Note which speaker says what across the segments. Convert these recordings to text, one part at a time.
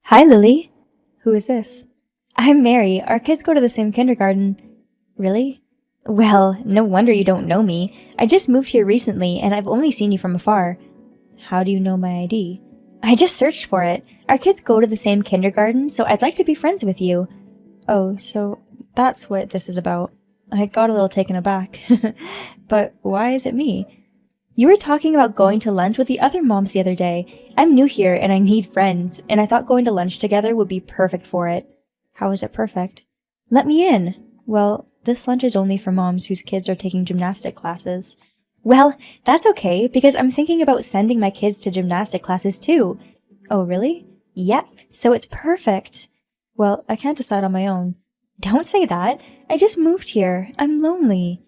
Speaker 1: Hi, Lily. Who is this? I'm Mary. Our kids go to the same kindergarten. Really? Well, no wonder you don't know me. I just moved here recently, and I've only seen you from afar. How do you know my ID? I just searched for it. Our kids go to the same kindergarten, so I'd like to be friends with you. Oh, so that's what this is about. I got a little taken aback. But why is it me? You were talking about going to lunch with the other moms the other day. I'm new here and I need friends, and I thought going to lunch together would be perfect for it. How is it perfect? Let me in. Well, this lunch is only for moms whose kids are taking gymnastic classes. Well, that's okay, because I'm thinking about sending my kids to gymnastic classes too. Oh, really? Yep, so it's perfect. Well, I can't decide on my own. Don't say that. I just moved here. I'm lonely.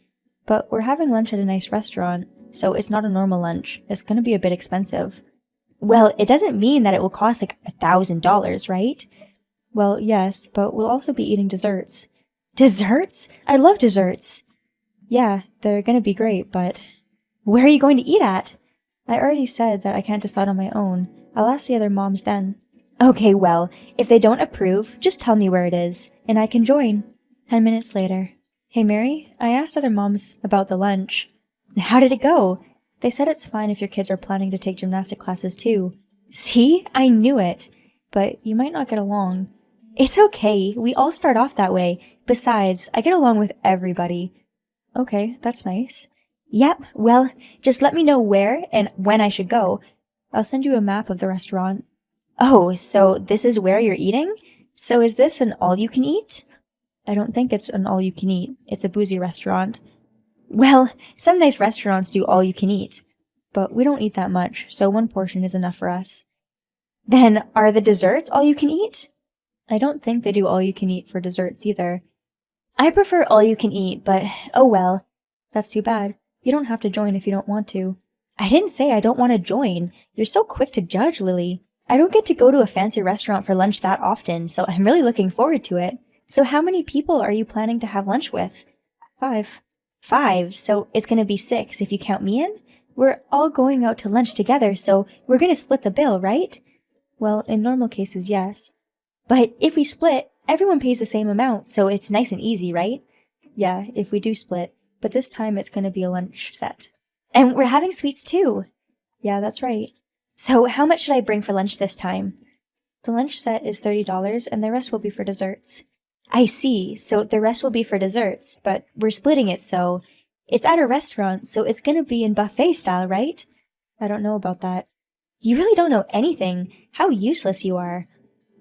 Speaker 1: But we're having lunch at a nice restaurant, so it's not a normal lunch. It's gonna be a bit expensive. Well, it doesn't mean that it will cost like $1,000, right? Well, yes, but we'll also be eating desserts. Desserts? I love desserts. Yeah, they're gonna be great, but where are you going to eat at? I already said that I can't decide on my own. I'll ask the other moms then. Okay, well, if they don't approve, just tell me where it is, and I can join. 10 minutes later. Hey, Mary, I asked other moms about the lunch. How did it go? They said it's fine if your kids are planning to take gymnastic classes too. See? I knew it. But you might not get along. It's okay. We all start off that way. Besides, I get along with everybody. Okay, that's nice. Yep, well, just let me know where and when I should go. I'll send you a map of the restaurant. Oh, so this is where you're eating? So is this an all-you-can-eat? I don't think it's an all-you-can-eat. It's a boozy restaurant. Well, some nice restaurants do all-you-can-eat. But we don't eat that much, so one portion is enough for us. Then, are the desserts all-you-can-eat? I don't think they do all-you-can-eat for desserts either. I prefer all-you-can-eat, but oh well. That's too bad. You don't have to join if you don't want to. I didn't say I don't want to join. You're so quick to judge, Lily. I don't get to go to a fancy restaurant for lunch that often, so I'm really looking forward to it. So how many people are you planning to have lunch with? 5. 5, so it's gonna be 6 if you count me in? We're all going out to lunch together, so we're gonna split the bill, right? Well, in normal cases, yes. But if we split, everyone pays the same amount, so it's nice and easy, right? Yeah, if we do split, but this time it's gonna be a lunch set. And we're having sweets too. Yeah, that's right. So how much should I bring for lunch this time? The lunch set is $30 and the rest will be for desserts. I see, so the rest will be for desserts, but we're splitting it, so it's at a restaurant, so it's gonna be in buffet style, right? I don't know about that. You really don't know anything. How useless you are.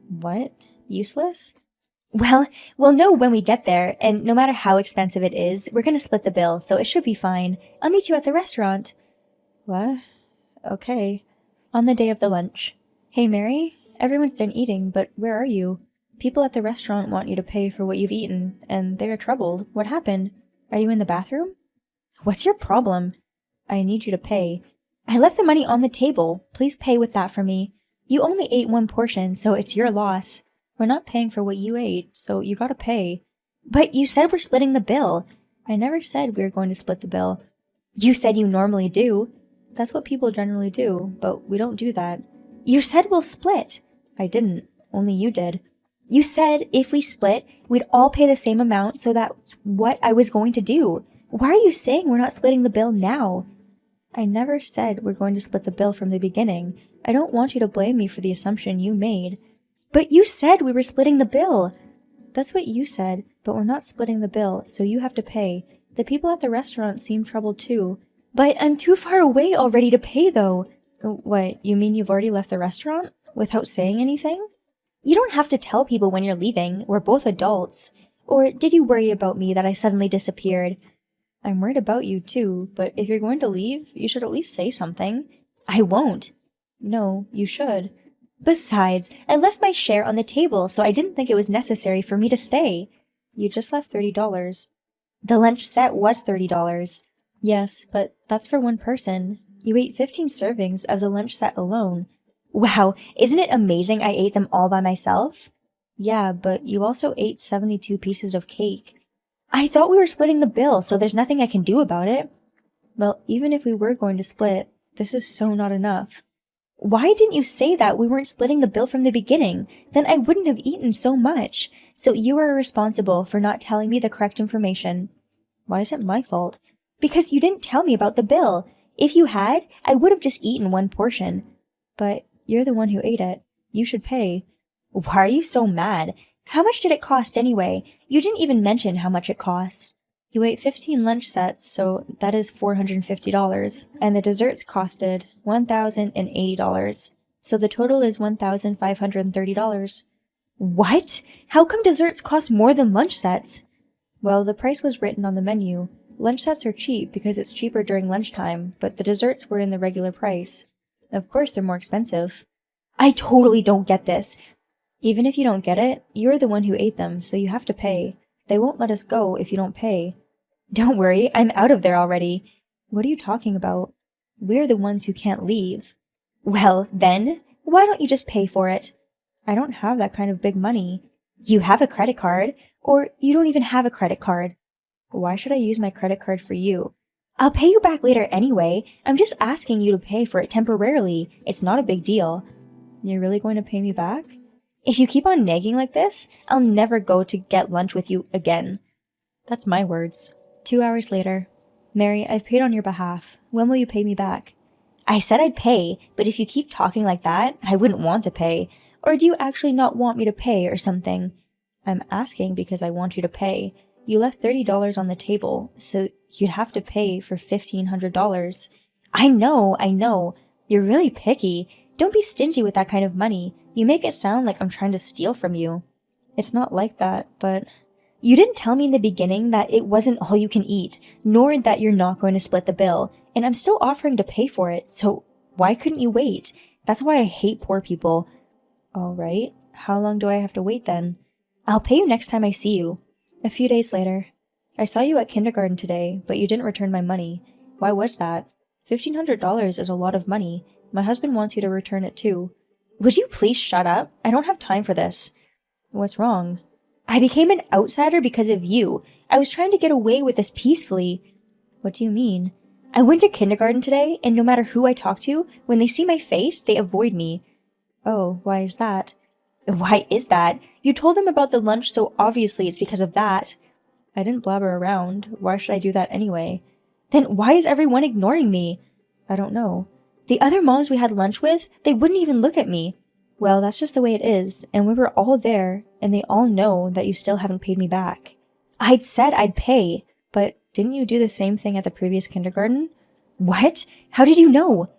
Speaker 1: What? Useless? Well, we'll know when we get there, and no matter how expensive it is, we're gonna split the bill, so it should be fine. I'll meet you at the restaurant. What? Okay. On the day of the lunch. Hey, Mary? Everyone's done eating, but where are you? People at the restaurant want you to pay for what you've eaten, and they are troubled. What happened? Are you in the bathroom? What's your problem? I need you to pay. I left the money on the table. Please pay with that for me. You only ate one portion, so it's your loss. We're not paying for what you ate, so you gotta pay. But you said we're splitting the bill. I never said we were going to split the bill. You said you normally do. That's what people generally do, but we don't do that. You said we'll split. I didn't. Only you did. You said if we split, we'd all pay the same amount, so that's what I was going to do. Why are you saying we're not splitting the bill now? I never said we're going to split the bill from the beginning. I don't want you to blame me for the assumption you made. But you said we were splitting the bill. That's what you said, but we're not splitting the bill, so you have to pay. The people at the restaurant seem troubled too. But I'm too far away already to pay, though. What, you mean you've already left the restaurant? Without saying anything? You don't have to tell people when you're leaving. We're both adults. Or did you worry about me that I suddenly disappeared? I'm worried about you too, but if you're going to leave, you should at least say something. I won't. No, you should. Besides, I left my share on the table, so I didn't think it was necessary for me to stay. You just left $30. The lunch set was $30. Yes, but that's for one person. You ate 15 servings of the lunch set alone. Wow, isn't it amazing I ate them all by myself? Yeah, but you also ate 72 pieces of cake. I thought we were splitting the bill, so there's nothing I can do about it. Well, even if we were going to split, this is so not enough. Why didn't you say that we weren't splitting the bill from the beginning? Then I wouldn't have eaten so much. So you are responsible for not telling me the correct information. Why is it my fault? Because you didn't tell me about the bill. If you had, I would have just eaten one portion. But you're the one who ate it. You should pay. Why are you so mad? How much did it cost anyway? You didn't even mention how much it costs. You ate 15 lunch sets, so that is $450, and the desserts costed $1,080, so the total is $1,530. What? How come desserts cost more than lunch sets? Well, the price was written on the menu. Lunch sets are cheap because it's cheaper during lunchtime, but the desserts were in the regular price. Of course, they're more expensive. I totally don't get this. Even if you don't get it, you're the one who ate them, so you have to pay. They won't let us go if you don't pay. Don't worry, I'm out of there already. What are you talking about? We're the ones who can't leave. Well, then, why don't you just pay for it? I don't have that kind of big money. You have a credit card, or you don't even have a credit card. Why should I use my credit card for you? I'll pay you back later anyway. I'm just asking you to pay for it temporarily. It's not a big deal. You're really going to pay me back? If you keep on nagging like this, I'll never go to get lunch with you again. That's my words. 2 hours later. Mary, I've paid on your behalf. When will you pay me back? I said I'd pay, but if you keep talking like that, I wouldn't want to pay. Or do you actually not want me to pay or something? I'm asking because I want you to pay. You left $30 on the table, so you'd have to pay for $1,500. I know. You're really picky. Don't be stingy with that kind of money. You make it sound like I'm trying to steal from you. It's not like that, but... You didn't tell me in the beginning that it wasn't all you can eat, nor that you're not going to split the bill, and I'm still offering to pay for it, so why couldn't you wait? That's why I hate poor people. All right, how long do I have to wait then? I'll pay you next time I see you. A few days later. I saw you at kindergarten today, but you didn't return my money. Why was that? $1,500 is a lot of money. My husband wants you to return it too. Would you please shut up? I don't have time for this. What's wrong? I became an outsider because of you. I was trying to get away with this peacefully. What do you mean? I went to kindergarten today, and no matter who I talk to, when they see my face, they avoid me. Oh, why is that? Why is that? You told them about the lunch, so obviously it's because of that. I didn't blabber around. Why should I do that anyway? Then why is everyone ignoring me? I don't know. The other moms we had lunch with, they wouldn't even look at me. Well, that's just the way it is, and we were all there, and they all know that you still haven't paid me back. I'd said I'd pay, but didn't you do the same thing at the previous kindergarten? What? How did you know?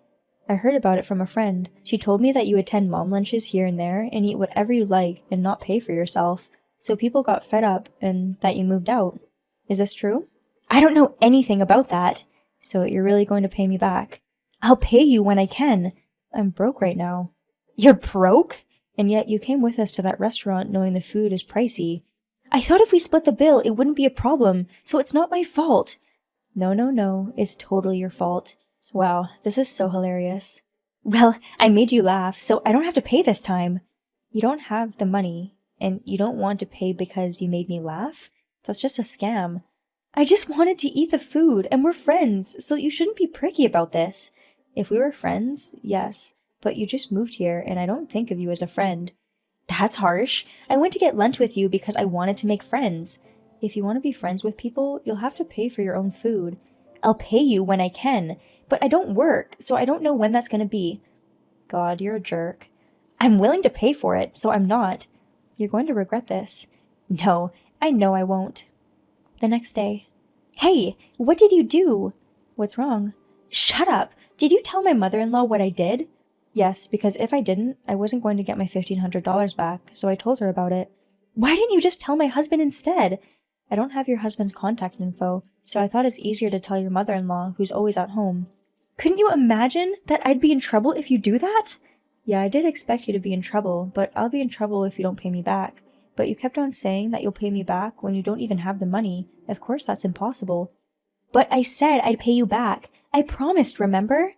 Speaker 1: I heard about it from a friend. She told me that you attend mom lunches here and there and eat whatever you like and not pay for yourself, so people got fed up and that you moved out. Is this true? I don't know anything about that. So you're really going to pay me back? I'll pay you when I can. I'm broke right now. You're broke? And yet you came with us to that restaurant knowing the food is pricey. I thought if we split the bill, it wouldn't be a problem, so it's not my fault. No, it's totally your fault. Wow, this is so hilarious. Well, I made you laugh, so I don't have to pay this time. You don't have the money, and you don't want to pay because you made me laugh? That's just a scam. I just wanted to eat the food, and we're friends, so you shouldn't be pricky about this. If we were friends, yes, but you just moved here, and I don't think of you as a friend. That's harsh. I went to get lunch with you because I wanted to make friends. If you want to be friends with people, you'll have to pay for your own food. I'll pay you when I can, but I don't work, so I don't know when that's going to be. God, you're a jerk. I'm willing to pay for it, so I'm not. You're going to regret this. No, I know I won't. The next day. Hey, what did you do? What's wrong? Shut up. Did you tell my mother-in-law what I did? Yes, because if I didn't, I wasn't going to get my $1,500 back, so I told her about it. Why didn't you just tell my husband instead? I don't have your husband's contact info, so I thought it's easier to tell your mother-in-law, who's always at home. Couldn't you imagine that I'd be in trouble if you do that? Yeah, I did expect you to be in trouble, but I'll be in trouble if you don't pay me back. But you kept on saying that you'll pay me back when you don't even have the money. Of course that's impossible. But I said I'd pay you back. I promised, remember?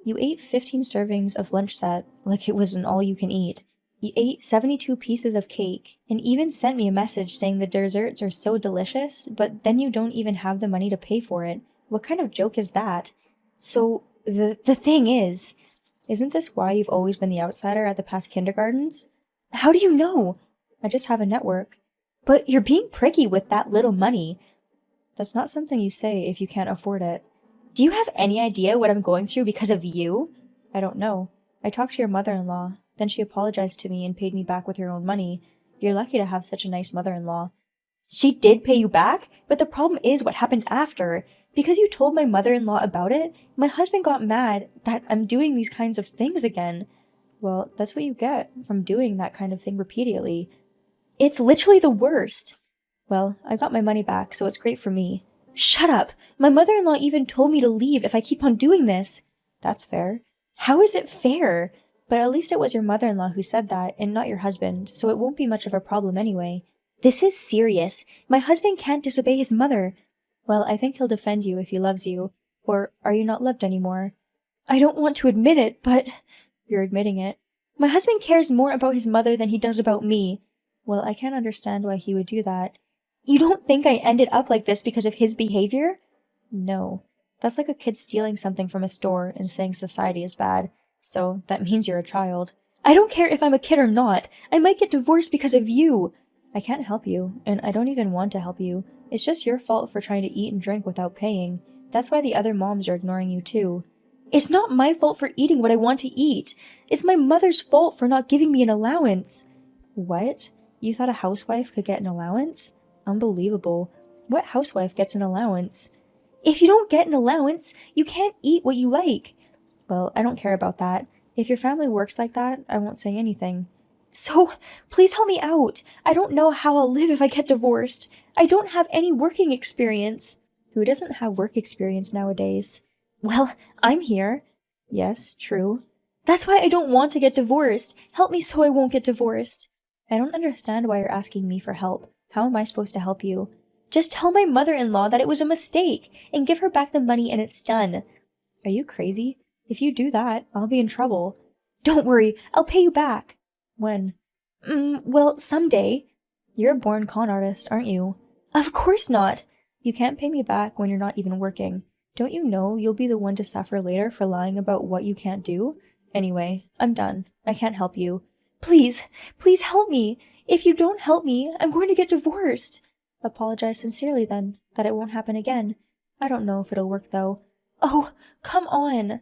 Speaker 1: You ate 15 servings of lunch set, like it was an all-you-can-eat. You ate 72 pieces of cake, and even sent me a message saying the desserts are so delicious, but then you don't even have the money to pay for it. What kind of joke is that? So, the thing is, Isn't this why you've always been the outsider at the past kindergartens? How do you know? I just have a network. But you're being pricky with that little money. That's not something you say if you can't afford it. Do you have any idea what I'm going through because of you? I don't know. I talked to your mother-in-law, then she apologized to me and paid me back with her own money. You're lucky to have such a nice mother-in-law. She did pay you back, but the problem is what happened after. Because you told my mother-in-law about it, my husband got mad that I'm doing these kinds of things again. Well, that's what you get from doing that kind of thing repeatedly. It's literally the worst. Well, I got my money back, so it's great for me. Shut up! My mother-in-law even told me to leave if I keep on doing this. That's fair. How is it fair? But at least it was your mother-in-law who said that, and not your husband, so it won't be much of a problem anyway. This is serious. My husband can't disobey his mother. Well, I think he'll defend you if he loves you. Or are you not loved anymore? I don't want to admit it, but... You're admitting it. My husband cares more about his mother than he does about me. Well, I can't understand why he would do that. You don't think I ended up like this because of his behavior? No. That's like a kid stealing something from a store and saying society is bad. So that means you're a child. I don't care if I'm a kid or not. I might get divorced because of you. I can't help you, and I don't even want to help you. It's just your fault for trying to eat and drink without paying. That's why the other moms are ignoring you too. It's not my fault for eating what I want to eat. It's my mother's fault for not giving me an allowance. What? You thought a housewife could get an allowance? Unbelievable. What housewife gets an allowance? If you don't get an allowance, you can't eat what you like. Well, I don't care about that. If your family works like that, I won't say anything. So, please help me out. I don't know how I'll live if I get divorced. I don't have any working experience. Who doesn't have work experience nowadays? Well, I'm here. Yes, true. That's why I don't want to get divorced. Help me so I won't get divorced. I don't understand why you're asking me for help. How am I supposed to help you? Just tell my mother-in-law that it was a mistake and give her back the money and it's done. Are you crazy? If you do that, I'll be in trouble. Don't worry, I'll pay you back. When? Well, someday. You're a born con artist, aren't you? Of course not. You can't pay me back when you're not even working. Don't you know you'll be the one to suffer later for lying about what you can't do? Anyway, I'm done. I can't help you. Please, please help me. If you don't help me, I'm going to get divorced. Apologize sincerely then, that it won't happen again. I don't know if it'll work though. Oh, come on.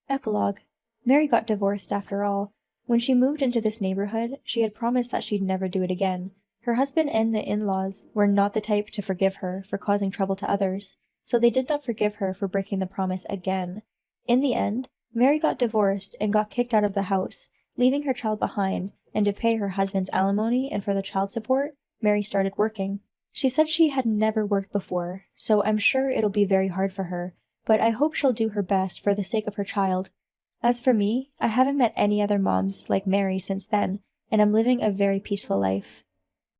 Speaker 1: Epilogue. Mary got divorced after all. When she moved into this neighborhood, she had promised that she'd never do it again. Her husband and the in-laws were not the type to forgive her for causing trouble to others, so they did not forgive her for breaking the promise again. In the end, Mary got divorced and got kicked out of the house, leaving her child behind, and to pay her husband's alimony and for the child support, Mary started working. She said she had never worked before, so I'm sure it'll be very hard for her, but I hope she'll do her best for the sake of her child. As for me, I haven't met any other moms like Mary since then, and I'm living a very peaceful life.